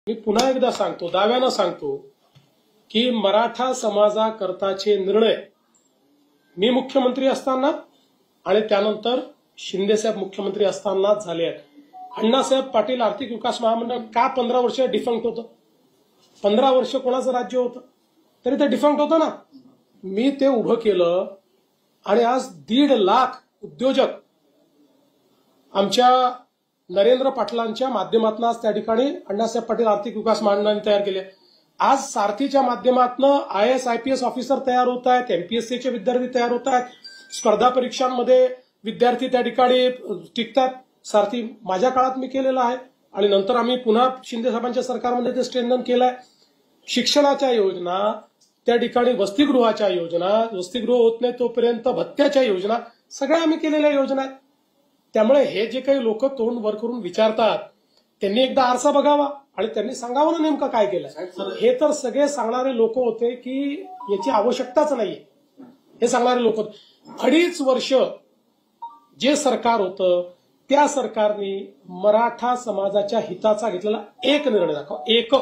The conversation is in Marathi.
मी पुन्हा एकदा सांगतो, दाव्यानं सांगतो की मराठा समाजाकरताचे निर्णय मी मुख्यमंत्री असताना आणि त्यानंतर शिंदेसाहेब मुख्यमंत्री असताना झाले आहेत. अण्णासाहेब पाटील आर्थिक विकास महामंडळ का 15 वर्ष डिफंक्ट होतं? 15 वर्ष कोणाचं राज्य होतं तरी ते डिफंक्ट होतं ना. मी ते उभं केलं आणि आज 1.5 लाख उद्योजक आमच्या नरेंद्र पाटलांच्या माध्यमातून आज त्या ठिकाणी अण्णासाहेब पाटील आर्थिक विकास महामंडळाने तयार केले. आज सारथीच्या माध्यमातून IAS IPS ऑफिसर तयार होत आहेत, MPSCचे विद्यार्थी तयार होत आहेत, स्पर्धा परीक्षांमध्ये विद्यार्थी त्या ठिकाणी टिकतात. सारथी माझ्या काळात मी केलेला आहे आणि नंतर आम्ही पुन्हा शिंदे साहेबांच्या सरकारमध्ये ते स्ट्रेंथन केलंय. शिक्षणाच्या योजना, त्या ठिकाणी वसतिगृहाच्या योजना, वसतिगृह होत नाही तोपर्यंत भत्त्याच्या योजना, सगळ्या आम्ही केलेल्या योजना आहेत. त्यामुळे हे जे काही लोक तोंड वर करून विचारतात त्यांनी एकदा आरसा बघावा आणि त्यांनी सांगावं ना नेमकं काय केलं. हे तर सगळे सांगणारे लोक होते की याची आवश्यकताच नाहीये, हे सांगणारे लोक. 2.5 वर्ष जे सरकार होतं त्या सरकारने मराठा समाजाच्या हिताचा घेतलेला एक निर्णय दाखवा, एक